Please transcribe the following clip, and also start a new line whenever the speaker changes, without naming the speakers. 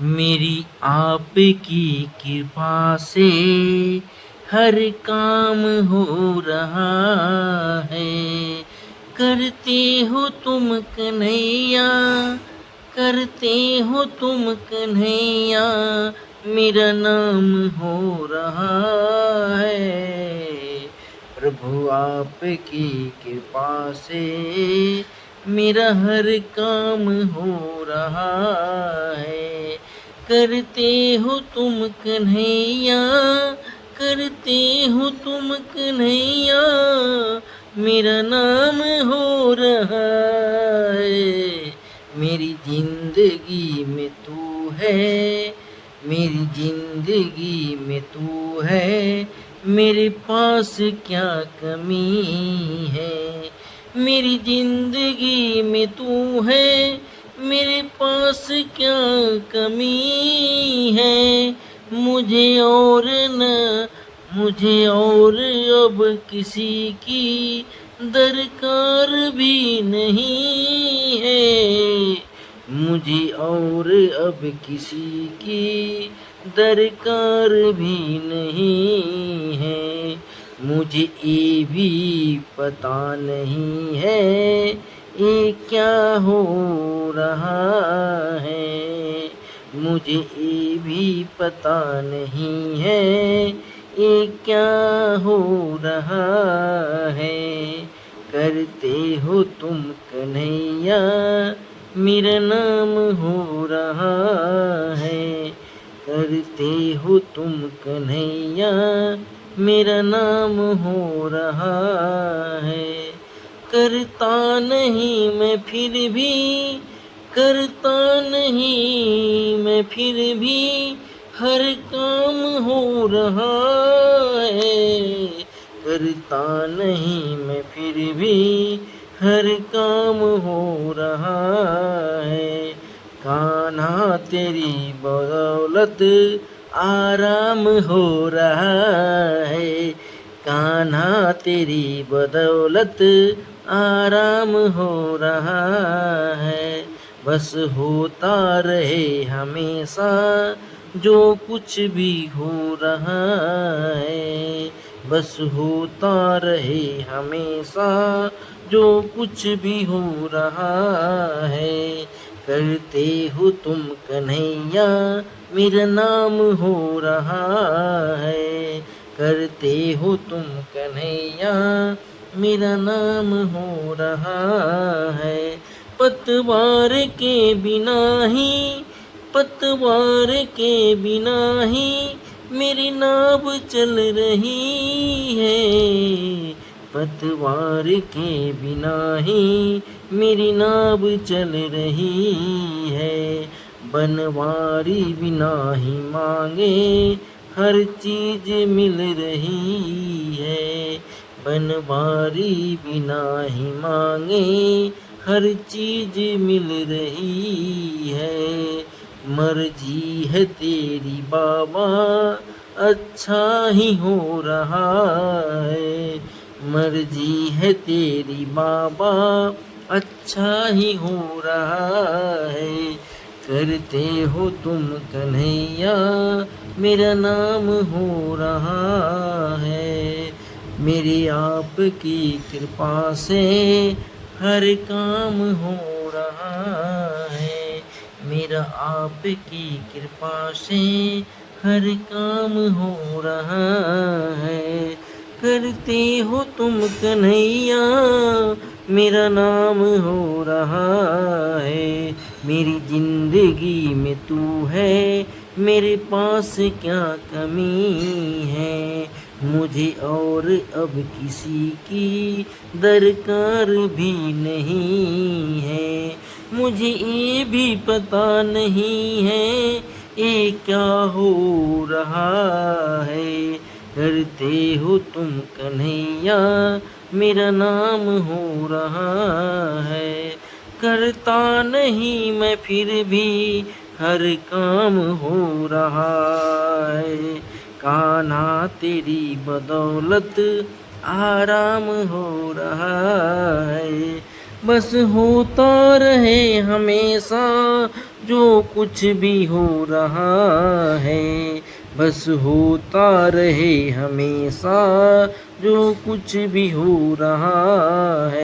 मेरी आपकी कृपा से हर काम हो रहा है। करते हो तुम कन्हैया, करते हो तुम कन्हैया, मेरा नाम हो रहा है। प्रभु आपकी कृपा से मेरा हर काम हो रहा है। करते हो तुम कन्हैया, करते हो तुम कन्हैया, मेरा नाम हो रहा है। मेरी जिंदगी में तू है, मेरी जिंदगी में तू है, मेरे पास क्या कमी है। मेरी जिंदगी में तू है, मेरे पास क्या कमी है। मुझे और अब किसी की दरकार भी नहीं है। मुझे और अब किसी की दरकार भी नहीं है। मुझे ये भी पता नहीं है ये क्या हो रहा है। मुझे ये भी पता नहीं है ये क्या हो रहा है। करते हो तुम कन्हैया, मेरा नाम हो रहा है। करते हो तुम कन्हैया, मेरा नाम हो रहा है। करता नहीं मैं फिर भी, करता नहीं मैं फिर भी, हर काम हो रहा है। करता नहीं मैं फिर भी, हर काम हो रहा है। कान्हा तेरी बदौलत आराम हो रहा है। कान्हा तेरी बदौलत आराम हो रहा है। बस होता रहे हमेशा जो कुछ भी हो रहा है। बस होता रहे हमेशा जो कुछ भी हो रहा है। करते हो तुम कन्हैया, मेरा नाम हो रहा है। करते हो तुम कन्हैया, मेरा नाम हो रहा है। पतवार के बिना ही, पतवार के बिना ही मेरी नाव चल रही है। पतवार के बिना ही मेरी नाव चल रही है। बनवारी बिना ही मांगे हर चीज मिल रही है। बनवारी बिना ही मांगे हर चीज मिल रही है। मर्जी है तेरी बाबा, अच्छा ही हो रहा है। मर्जी है तेरी बाबा, अच्छा ही हो रहा है। करते हो तुम कन्हैया, मेरा नाम हो रहा है। मेरी आपकी कृपा से हर काम हो रहा है। मेरा आपकी कृपा से हर काम हो रहा है। करते हो तुम कन्हैया, मेरा नाम हो रहा है। मेरी जिंदगी में तू है, मेरे पास क्या कमी है। मुझे और अब किसी की दरकार भी नहीं है। मुझे ये भी पता नहीं है ये क्या हो रहा है। करते हो तुम कन्हैया, मेरा नाम हो रहा है। करता नहीं मैं फिर भी, हर काम हो रहा है। कान्हा तेरी बदौलत आराम हो रहा है। बस होता रहे हमेशा जो कुछ भी हो रहा है, बस होता रहे हमेशा जो कुछ भी हो रहा है।